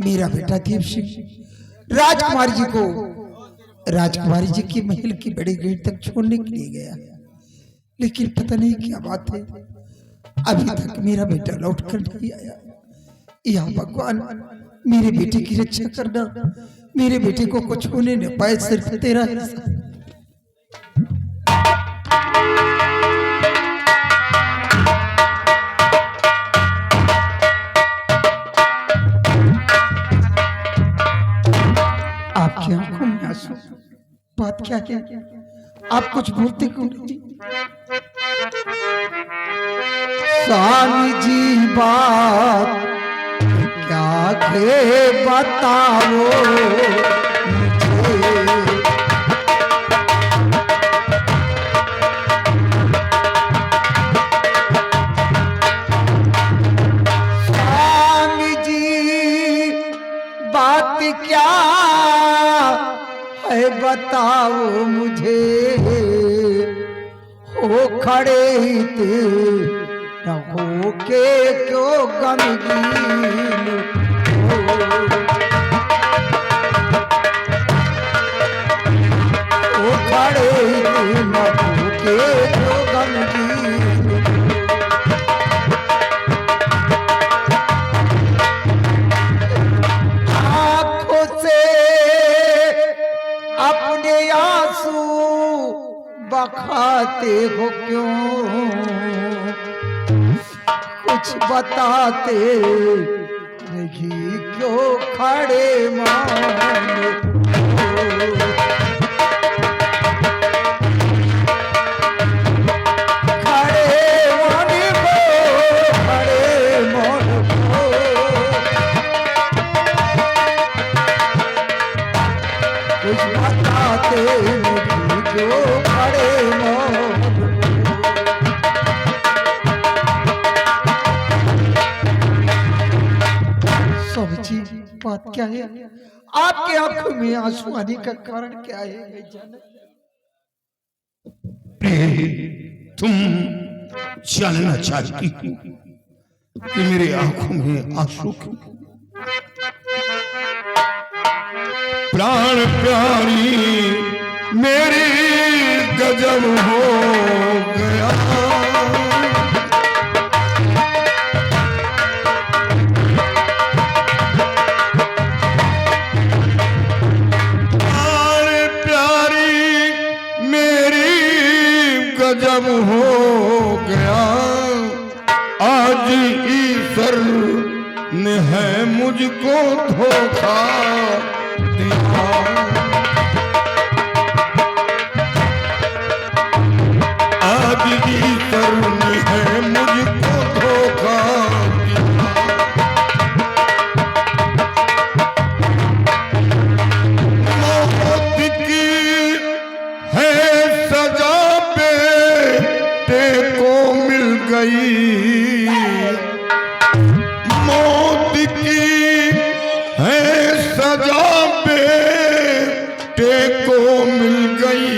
मेरा बेटा देव सिंह राजकुमारी जी के महल की बड़ी गेट तक छोड़ने के लिए गया, लेकिन पता नहीं क्या बात है, अभी तक मेरा बेटा लौट कर नहीं आया। या भगवान, मेरे बेटे की रक्षा करना, मेरे बेटे को कुछ होने न पाए, सिर्फ तेरा हिस्सा। आपकी आंखों में आंसू, बात क्या है? आप कुछ बोलते क्यों नहीं? स्वामी जी बात क्या के बताओ मुझे, स्वामी जी बात क्या है बताओ मुझे, हो खड़े ही थे न हो के क्यों गमगीन हो खड़े ही थे न हो के क्यों गमगीन। आँखों से अपने आंसू बखाते हो क्यों, कुछ बताते नहीं क्यों खड़े मान, खड़े मान को, खड़े मान को, कुछ बताते नहीं क्यों खड़े मान। बात क्या है? आपके आंखों में आंसू आने का कारण क्या है? तुम जानना चाहती हो कि मेरे आंखों में आंसू क्यों? प्राण प्यारी मेरी गजब हो गया, गजब हो गया। आज ईश्वर ने है मुझको धोखा दिया, आज ईश्वर ने है मुझको धोखा दिया। मौत की है सजा को मिल गई, मौत की है सजा बेटे को मिल गई,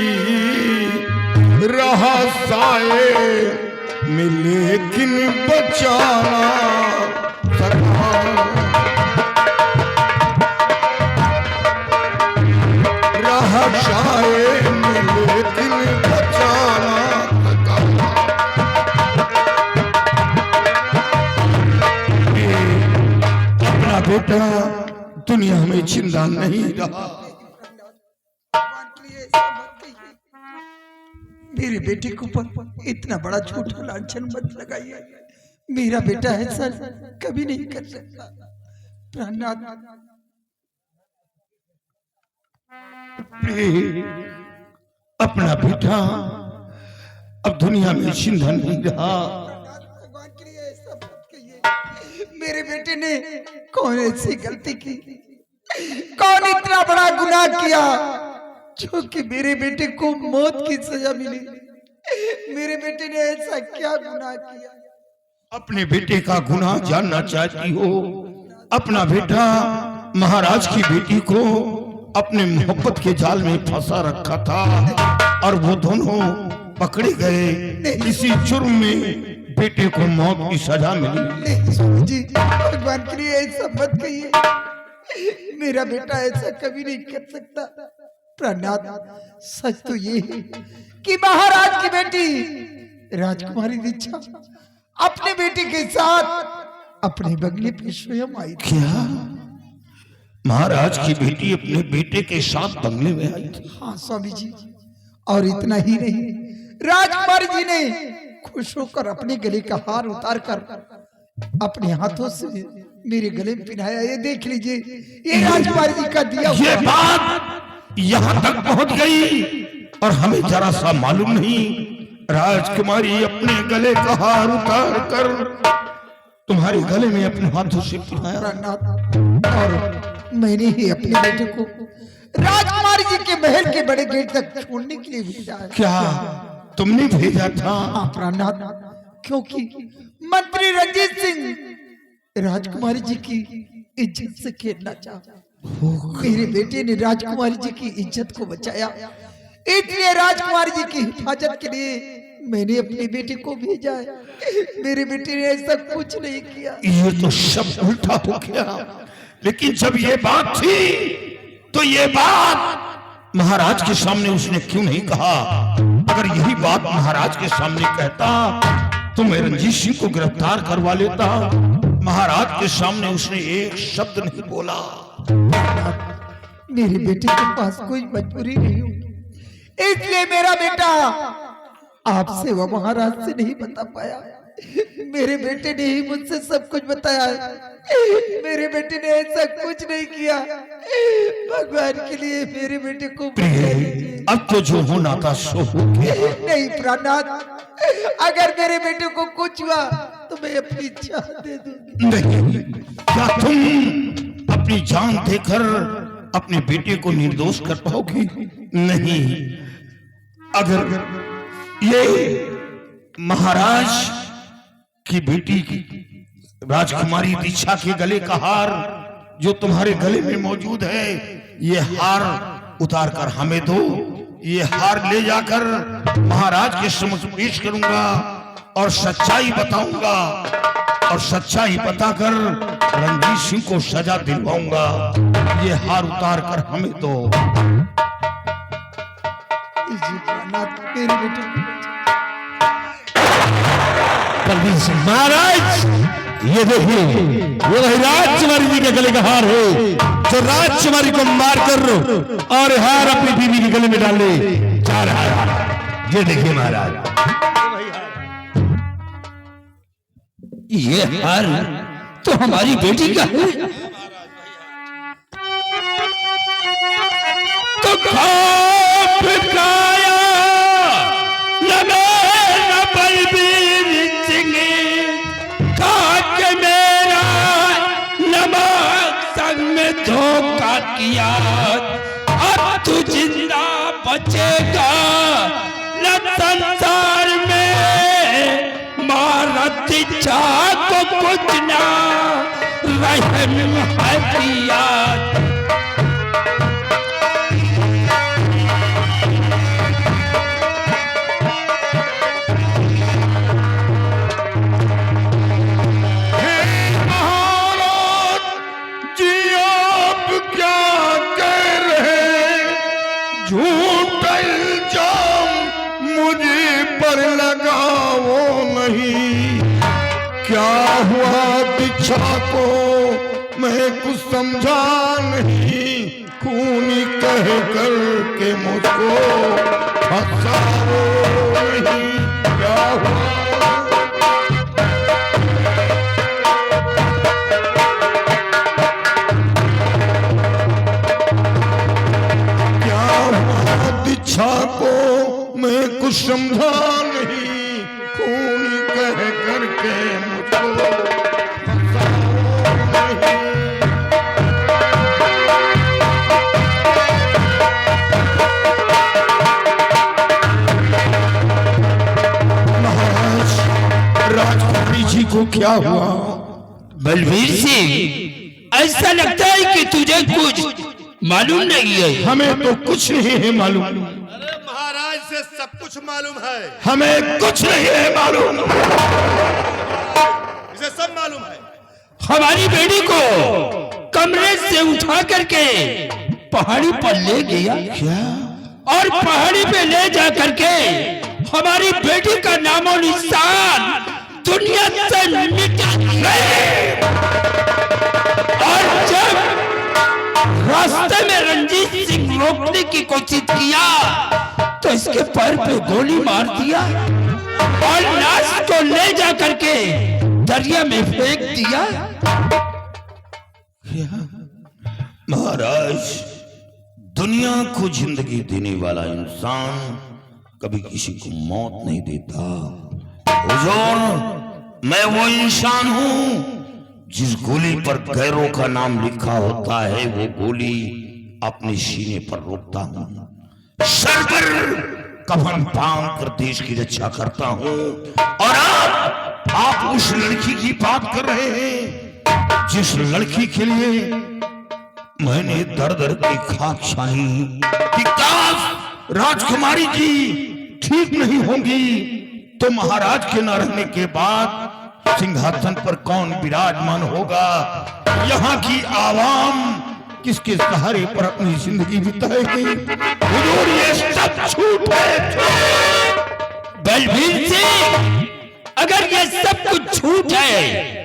रहा साए में लेकिन बचाना सका, रहा साए में लेकिन बचाना। बेटा दुनिया में जिंदा नहीं रहा। मेरे बेटे को पर इतना बड़ा झूठा लांछन मत लगाइए। मेरा बेटा है सर, कभी नहीं कर सकता। प्राणनाथ, अपना बेटा अब दुनिया में जिंदा नहीं रहा। मेरे बेटे ने कौन ऐसी गलती की, कौन इतना बड़ा गुनाह किया जो कि मेरे बेटे को मौत की सजा मिली? मेरे बेटे ने ऐसा क्या गुनाह किया? अपने बेटे का गुनाह जानना चाहती हो? अपना बेटा महाराज की बेटी को अपने मोहब्बत के जाल में फंसा रखा था और वो दोनों पकड़े गए। इसी जुर्म में बेटे को मौत की सजा मिली। नहीं जी, भगवान के लिए ऐसा मत कहिए। मेरा बेटा ऐसा कभी नहीं कर सकता। प्राणनाथ, सच तो ये है कि महाराज की बेटी राजकुमारी दीक्षा अपने बेटे के साथ अपने बंगले पे स्वयं आई थी। क्या महाराज की बेटी अपने बेटे के साथ बंगले में आई थी? हाँ स्वामी जी, और इतना ही नहीं, राजकुमारी जी ने खुश होकर अपने गले का हार उतार कर अपने हाथों से मेरे गले में पहनाया। ये देख लीजिए, ये राजकुमारी जी का दिया ये बात यहाँ तक पहुंच गई और हमें जरा सा मालूम नहीं। राजकुमारी अपने गले का हार उतार कर तुम्हारे गले में अपने हाथों से पहनाया। और मैंने ही अपने बेटे को राजकुमारी जी के महल के बड़े गेट तक छोड़ने के लिए भेजा है। क्या तुमने भेजा था? हाँ प्राणनाथ, क्योंकि मंत्री रंजीत सिंह राजकुमारी जी की इज्जत से खेलना चाहा। मेरे बेटे ने राजकुमारी जी की इज्जत को बचाया, इसलिए राजकुमारी जी की हिफाजत के लिए मैंने अपने बेटे को भेजा है। मेरे बेटे ने ऐसा कुछ नहीं किया। ये तो सब उल्टा हो गया। लेकिन जब ये बात थी तो ये बात महाराज के सामने उसने क्यों नहीं कहा? अगर यही बात महाराज के सामने कहता तो मैं रंजीत सिंह को गिरफ्तार करवा लेता। महाराज के सामने उसने एक शब्द नहीं बोला। मेरे बेटे के पास कोई मजबूरी नहीं होगी, इसलिए मेरा बेटा आपसे व महाराज से नहीं बता पाया। मेरे बेटे ने ही मुझसे सब कुछ बताया है। मेरे बेटे ने ऐसा कुछ नहीं किया। भगवान के लिए मेरे बेटे को अब तो जो होना था सो हो गया। नहीं प्राणनाथ, अगर मेरे बेटे को कुछ हुआ तो मैं अपनी जान दे दूंगी। नहीं, क्या तुम अपनी जान देकर अपने बेटे को निर्दोष कर पाओगी? नहीं। अगर ये महाराज की बेटी की राजकुमारी दीक्षा के गले का हार जो तुम्हारे गले में मौजूद है, ये हार उतार कर हमें दो। ये हार ले जाकर महाराज के समक्ष पेश करूंगा और सच्चाई बताऊंगा, और सच्चाई बताकर रणजीत सिंह को सजा दिलवाऊंगा। ये हार उतार कर हमें दो। मेरे बेटे को महाराज, ये देखिए, ये वही राजकुमारी जी के गले का हार है जो राजकुमारी को मारकर और हार अपनी बीवी के गले में डालने जा रहा है। ये देखिए महाराज, ये हार तो हमारी बेटी का है। तो खाप खाया न बलबीर सिंह, खाक मेरा नमक संग में धोखा किया। अब तू जिंदा बचेगा न संसार में, मारत इच्छा को कुछ ना रहम है पिया। झूठ इल्जाम मुझे पर लगाओ नहीं। क्या हुआ दीक्षा को मैं कुछ समझा नहीं। खूनी कह कर के मुझको फंसाओ नहीं। क्या हुआ दीक्षा को मैं कुछ समझा नहीं। खून कह करके मुझको फंसाओ नहीं। महाराज, राजकुमारी जी को क्या हुआ? बलबीर सिंह, ऐसा लगता है कि तुझे कुछ मालूम नहीं है। हमें तो कुछ नहीं है मालूम। अरे महाराज से सब कुछ मालूम है। हमें कुछ नहीं है मालूम। इसे सब मालूम है। हमारी बेटी को कमरे से उठा करके पहाड़ी पर ले गया क्या? और पहाड़ी पे ले जा करके हमारी बेटी का नामो निशान दुनिया से मिटा गए। और जब रास्ते में रंजीत सिंह रोकने की कोशिश किया तो इसके पैर पे गोली मार दिया और लाश को ले जा करके दरिया में फेंक दिया। महाराज, दुनिया को जिंदगी देने वाला इंसान कभी किसी को मौत नहीं देता। हुजूर, मैं वो इंसान हूं जिस गोली पर गैरों का नाम लिखा होता है, वो गोली अपने सीने पर रोकता हूं, सर पर कफन बांध कर देश की रक्षा करता हूं। और आप उस लड़की की बात कर रहे हैं जिस लड़की के लिए मैंने दर दर की खाक छानी कि काश राजकुमारी जी ठीक नहीं होंगी तो महाराज के न रहने के बाद सिंहासन पर कौन विराजमान होगा, यहाँ की आवाम किसके सहारे पर अपनी जिंदगी बिताएगी। हुजूर, ये सब झूठ है। बलबीर सिंह, अगर ये सब कुछ झूठ है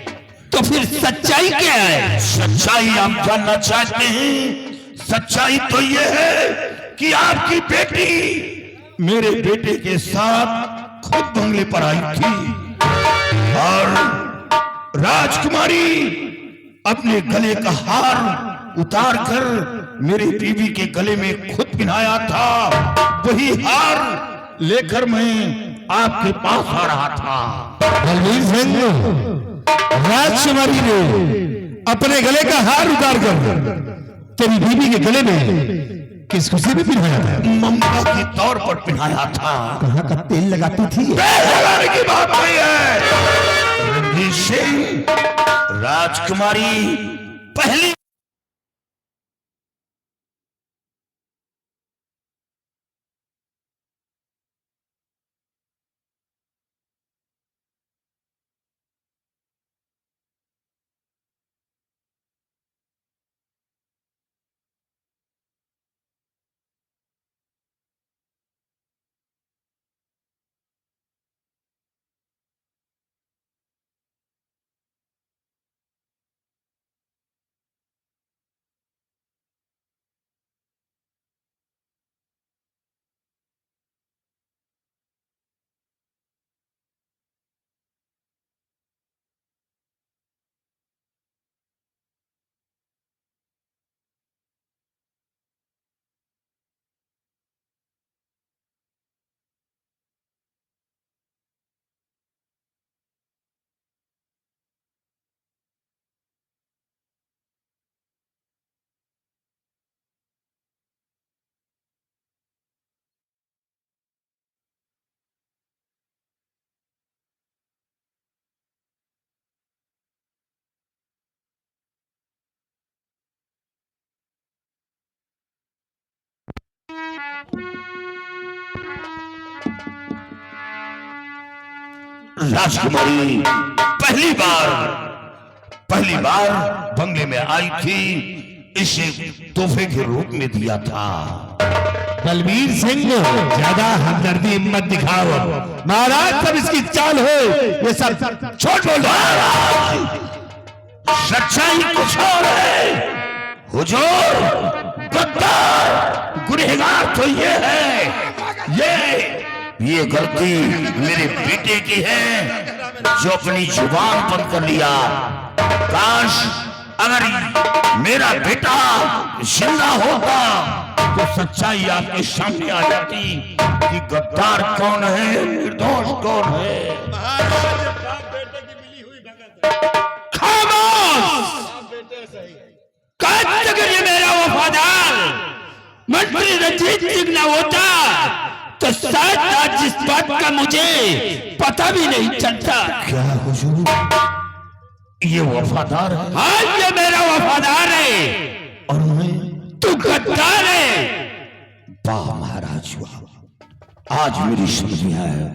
तो फिर सच्चाई क्या है? सच्चाई आप जानना चाहते हैं? सच्चाई तो ये है कि आपकी बेटी मेरे बेटे के साथ खुद बंगले पर आई थी और राजकुमारी अपने गले का हार उतार कर मेरी बीवी के गले में खुद पहनाया था। वही हार लेकर मैं आपके पास आ रहा था। बलबीर सिंह, राजकुमारी ने अपने गले का हार उतार कर तेरी बीबी के गले में किस खुशी में पहनाया था? ममता के तौर पर पहनाया था। कहाँ का तेल लगाती थी? लगाने की बात नहीं है रणवीर सिंह। राजकुमारी पहली राजकुमारी पहली बार बंगले में आई थी, इसे तोहफे के रूप में दिया था। बलबीर सिंह, ज्यादा हमदर्दी मत दिखाओ। महाराज, सब इसकी चाल हो, ये सब छोड़ बोलो। सच्चाई कुछ और है हुजूर। गद्दार गुनहगार तो ये है, ये गलती मेरे बेटे की है जो अपनी जुबान बंद कर लिया। काश अगर मेरा बेटा जिंदा होता तो सच्चाई आपके सामने आ जाती कि गद्दार कौन है, निर्दोष कौन है। अगर ये मेरा वफादार मंत्री रंजीत सिंह न होता तो शायद आज इस बात का मुझे पता भी नहीं चलता। क्या हुजूर, ये वफादार है? हाँ, ये मेरा वफादार है और मैं तू गद्दार है। वाह महाराज वाह, आज मेरी समझ में आया।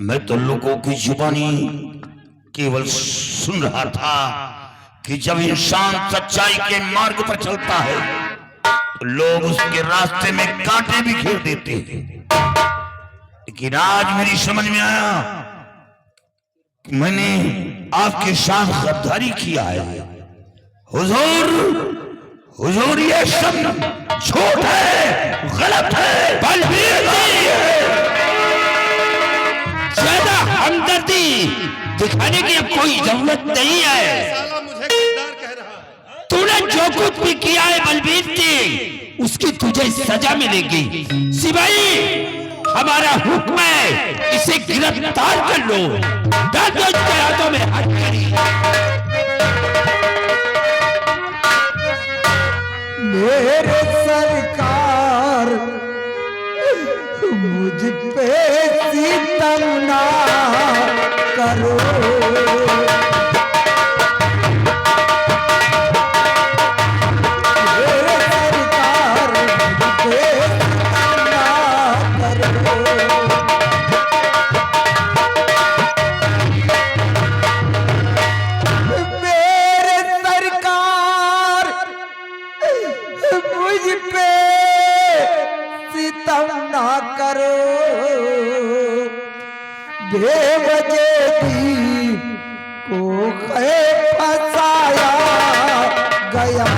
मैं तो लोगों की जुबानी केवल सुन रहा था कि जब इंसान सच्चाई के मार्ग पर चलता है तो लोग उसके रास्ते में कांटे भी घेर देते हैं। लेकिन आज मेरी समझ में आया कि मैंने आपके साथ गद्दारी किया है। हुजूर, हुजूर ये सब झूठ है, गलत है। बलबीर ज्यादा हमदर्दी दिखाने की अब कोई जरूरत नहीं है। साला मुझे गद्दार कह रहा है। तूने जो कुछ भी किया है बलबीर सिंह, उसकी तुझे सजा मिलेगी। सिपाही, हमारा हुक्म है, इसे गिरफ्तार कर लो। डाल दो इसके हाथों में हथकड़ी। मेरे सरकार मुझ पे सितम ना करो। मेरे सरकार मुझ पे सितम ना करो। मेरे सरकार मुझ पे सितम ना करो। बेवजह दीप को फंसाया गया।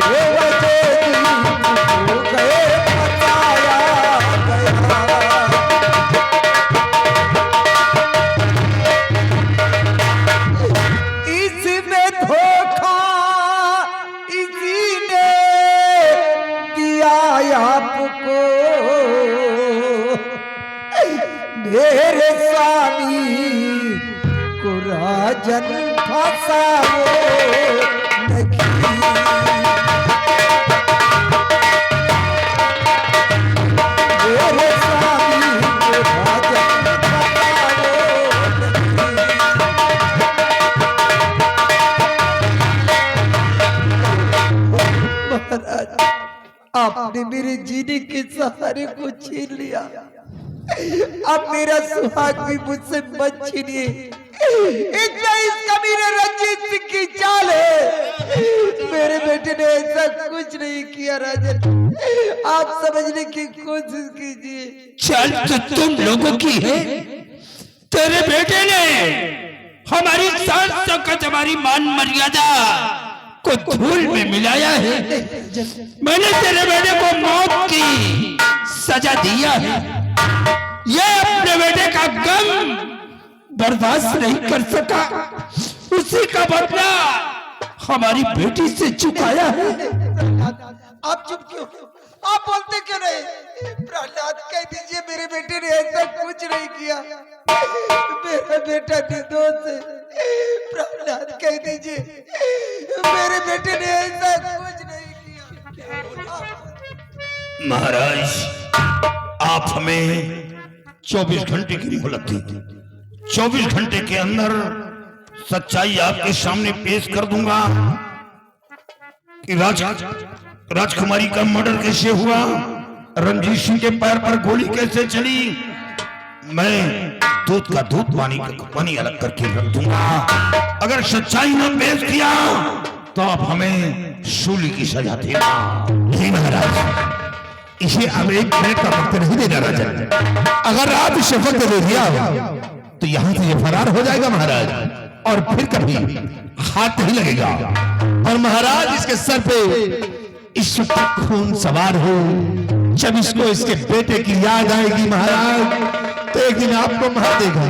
बेवजह दीप को फंसाया गया। इसमें धोखा इसी ने दिया आपको। मेरे स्वामी को राजन फंसाओ नहीं। मेरे स्वामी को राजन महाराज, आपने मेरे जीने के सहारे को छीन लिया। अब मेरा सुहाग भी मुझसे मत छीनिए। इतना इसका मेरे रंजीत सिंह की चाल है। मेरे बेटे ने ऐसा कुछ नहीं किया राजन, आप समझने की कोशिश कीजिए। चल तो तुम लोगों की है। तेरे बेटे ने हमारी शान शौकत, हमारी मान मर्यादा को धूल में मिलाया है। मैंने तेरे बेटे को मौत की सजा दिया है। ये अपने बेटे का गम बर्दाश्त नहीं कर सका, उसी का बदला हमारी बेटी से चुकाया है। आप चुप क्यों? आप बोलते क्यों नहीं? प्रहलाद कह दीजिए मेरे बेटे ने ऐसा कुछ नहीं किया। मेरा बेटा निर्दोष है। प्रहलाद कह दीजिए मेरे बेटे ने ऐसा कुछ नहीं किया। महाराज, आप हमें 24 घंटे की मोहलत दी। 24 घंटे के अंदर सच्चाई आपके सामने पेश कर दूंगा कि राजकुमारी का मर्डर कैसे हुआ, रणजीत सिंह के पैर पर गोली कैसे चली। मैं दूध का दूध, पानी का पानी अलग करके रख दूंगा। अगर सच्चाई न पेश किया तो आप हमें सूली की सजा देना। नहीं महाराज, इसे अब एक मिनट का वक्त नहीं देना राजन। अगर आप इसे वक्त दे दिया तो यहाँ से ये फरार हो जाएगा महाराज, और फिर कभी हाथ नहीं लगेगा। और महाराज इसके सर पे इस वक्त खून सवार हो। जब इसको इसके बेटे की याद आएगी महाराज, तो एक दिन आपको मार देगा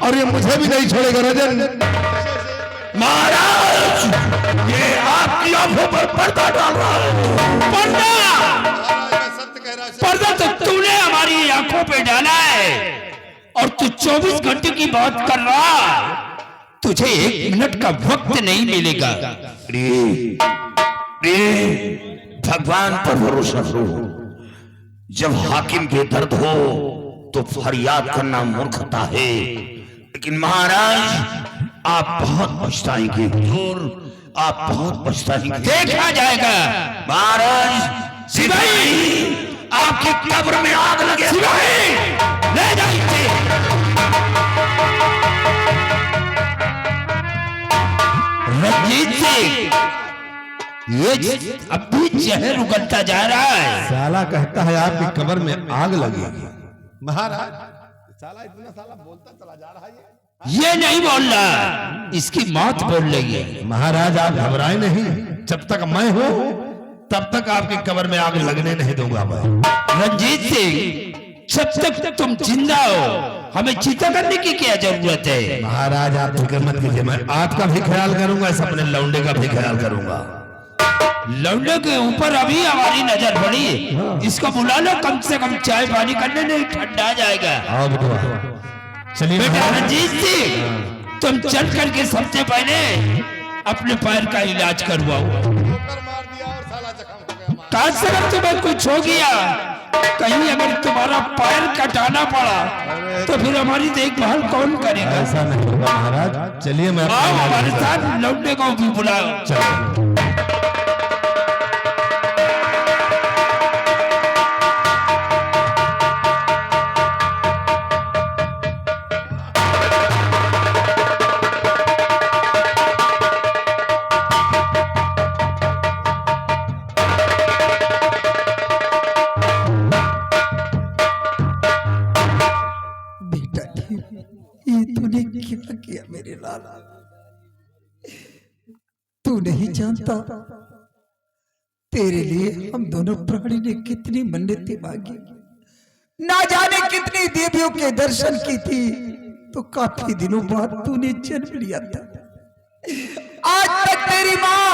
और ये मुझे भी नहीं छोड़ेगा राजन। महाराज, ये आपकी आंखों पर पर्दा डाल रहा है। पर्दा? महाराज मैं सत्य कह रहा हूं। पर्दा तो तूने हमारी आंखों पे डाला है, और तू 24 घंटे की बात कर रहा है। तुझे 1 मिनट का वक्त नहीं मिलेगा। भगवान पर भरोसा करो। जब हाकिम के दर्द हो तो फरियाद करना मूर्खता है। लेकिन महाराज आप बहुत पछताएंगे, आप बहुत पछताएंगे। देखा जाएगा। महाराज, सिपाही आपकी कब्र में आग लगे। सिपाही, ले जाइए। रंजीत सिंह, ये अब भी जहर उगलता जा रहा है। साला कहता है आपकी कब्र में आग लगेगी। महाराज साला इतना साला बोलता चला जा रहा है ये नहीं बोल रहा, इसकी मौत बोल रही है। महाराज आप घबराए नहीं, जब तक मैं हूं तब तक आपकी कब्र में आग लगने नहीं दूंगा मैं। रंजीत सिंह, जब तक तुम जिंदा हो हमें चिंता करने की क्या जरूरत है। महाराज आप फिक्र मत कीजिए, मैं आपका भी ख्याल करूंगा, इस अपने लौंडे का भी ख्याल करूंगा। लौंडे के ऊपर अभी हमारी नजर पड़ी है, इसको बुला लो, कम से कम चाय पानी करने नहीं, ठंडा जाएगा। आओ बेटा चलिए। बेटा रंजीत सिंह, तुम चल करके सबसे पहले अपने पैर का इलाज करवाओ। ठोकर मार दिया और साला जख्म हो गया महाराज। काश अगर तुम्हें कुछ हो गया, कहीं अगर तुम्हारा पैर कटाना पड़ा तो फिर हमारी देखभाल कौन करेगा। ऐसा नहीं होगा महाराज, चलिए मैं आओ हमारे साथ, लौंडे को भी बुलाओ। चलो। बेटा ये तूने क्या किया मेरे लाल? तू नहीं जानता तेरे लिए हम दोनों प्राणी ने कितनी मन्नतें मांगी, ना जाने कितनी देवियों के दर्शन की थी, तो काफी दिनों बाद तूने जन्म लिया था। आज तक तेरी माँ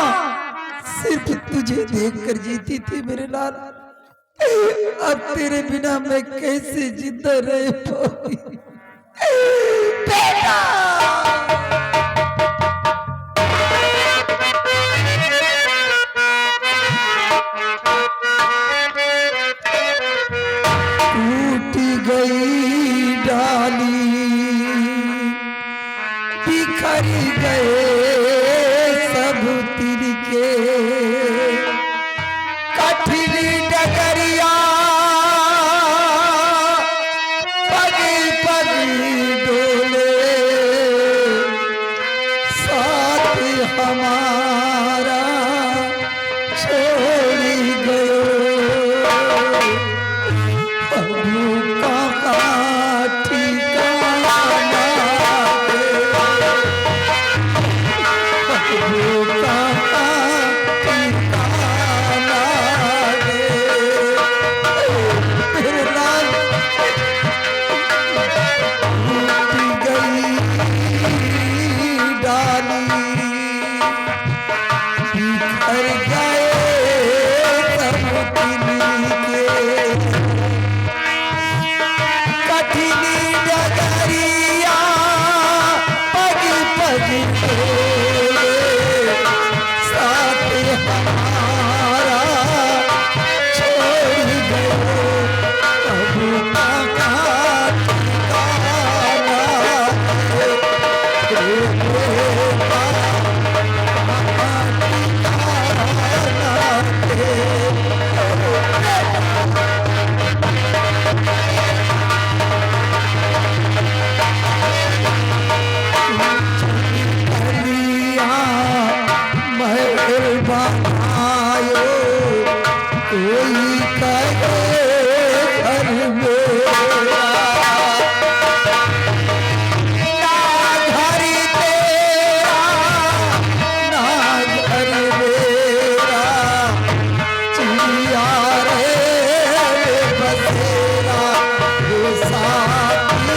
सिर्फ तुझे देखकर जीती थी मेरे लाल। अब तेरे बिना मैं कैसे जिंदा रह पाऊंगी बेटा? टूट गई डाली, बिखर गए सब तिनके, कठिन डगरिया पग पग डोले, साथ हमारा छोड़ गयो। प्रभु का ठिकाना दे, प्रभु का ठिकाना दे। मेरे लाल टूट गई डाली, बिखर गए सब तिनके, कठिन डगरिया पग पग डोले, साथ हमारा छोड़ गयो। प्रभु का ठिकाना दे, प्रभु का ठिकाना दे। महल बनायो कोई कहे घर मेरा, ना घर तेरा ना घर मेरा, चिड़िया रे बसेरा वो साथी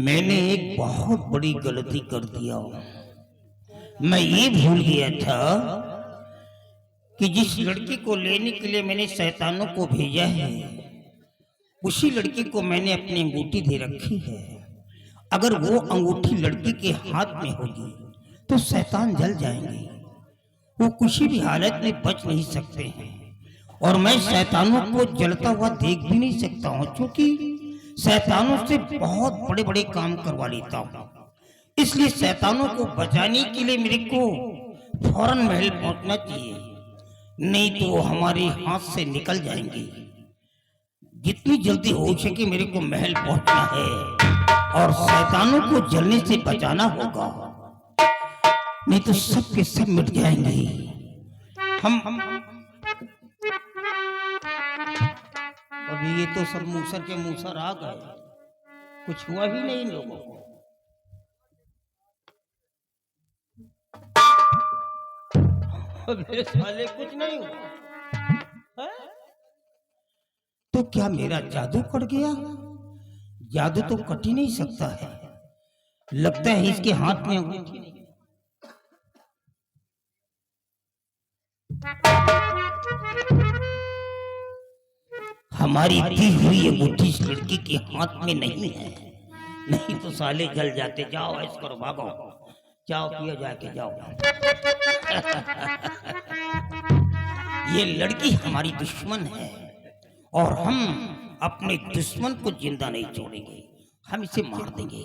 मैंने एक बहुत बड़ी गलती कर दिया। मैं ये भूल गया था कि जिस लड़की को लेने के लिए मैंने शैतानों को भेजा है उसी लड़की को मैंने अपनी अंगूठी दे रखी है। अगर वो अंगूठी लड़की के हाथ में होगी तो शैतान जल जाएंगे, वो किसी भी हालत में बच नहीं सकते हैं। और मैं शैतानों को जलता हुआ देख भी नहीं सकता हूँ, क्योंकि शैतानों से बहुत बड़े बड़े काम करवा लेता हूँ। इसलिए शैतानों को बचाने के लिए मेरे को फौरन महल पहुंचना चाहिए, नहीं तो वो हमारे हाथ से निकल जाएंगे। जितनी जल्दी हो सके मेरे को महल पहुंचना है और शैतानों को जलने से बचाना होगा, नहीं तो सब के सब मिट जाएंगे। हम अभी ये तो सब मूसर के मूसर आ गए, कुछ हुआ ही नहीं इन लोगों को। मेरे साले कुछ नहीं हुआ है? तो क्या मेरा जादू कट गया? जादू तो कट ही नहीं सकता है, लगता है इसके हाथ में अंगूठी नहीं। हमारी दी हुई अंगूठी इस लड़की के हाथ में नहीं है, नहीं तो साले जल जाते। जाओ ऐस करो, भागो, जाओ पियो जाके जाओ। ये लड़की हमारी दुश्मन है और हम अपने दुश्मन को जिंदा नहीं छोड़ेंगे, हम इसे मार देंगे।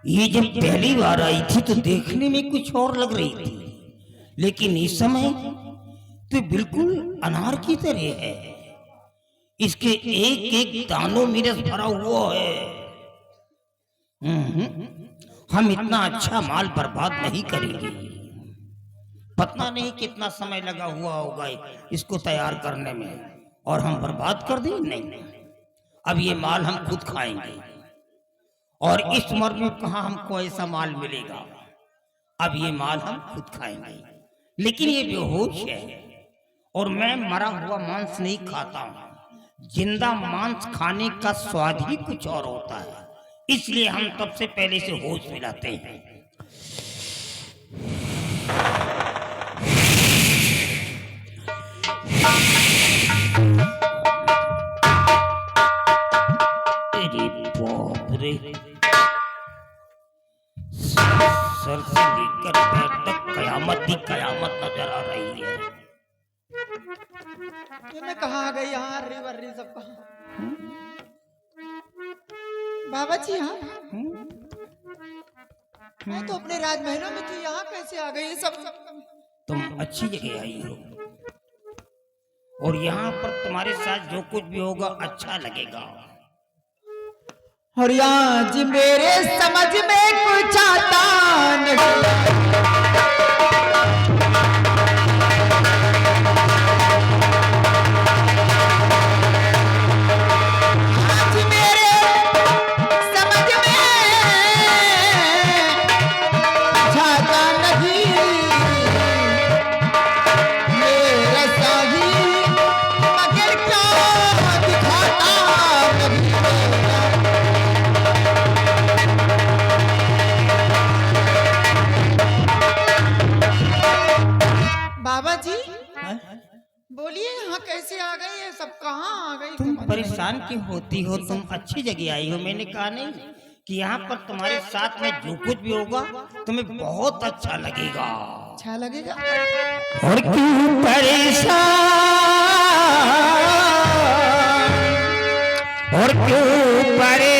ये जब पहली बार आई थी तो देखने में कुछ और लग रही थी, लेकिन इस समय तो बिल्कुल अनार की तरह है। इसके एक एक दानों में रस भरा हुआ है। हम इतना अच्छा माल बर्बाद नहीं करेंगे। पता नहीं कितना समय लगा हुआ होगा इसको तैयार करने में, और हम बर्बाद कर दें? नहीं, अब ये माल हम खुद खाएंगे। और इस उम्र में कहां हमको ऐसा माल मिलेगा? अब ये माल हम खुद खाएंगे। लेकिन ये बेहोश है और मैं मरा हुआ मांस नहीं खाता हूं। जिंदा मांस खाने का स्वाद ही कुछ और होता है, इसलिए हम तब से पहले से होश मिलाते हैं। अरे बाप रे, सर से लेकर पैर तक कयामत ही कयामत नजर आ रही है। मैं कहाँ आ गई यहाँ? अर्री वर्री सब कहाँ? बाबा जी हाँ, मैं तो अपने राजमहलों में थी, यहाँ कैसे आ गई ये सब? तुम अच्छी जगह आई हो और यहाँ पर तुम्हारे साथ जो कुछ भी होगा अच्छा लगेगा। और यहाँ जी मेरे समझ में कुछ आता नहीं। बोलिए यहाँ कैसे आ गई? ये सब कहाँ आ गई? तुम परेशान क्यों होती हो? तुम अच्छी जगह आई हो। मैंने कहा नहीं कि यहाँ पर तुम्हारे साथ में जो कुछ भी होगा तुम्हें बहुत अच्छा लगेगा। अच्छा लगेगा? और क्यों परेशान, और क्यों परेशान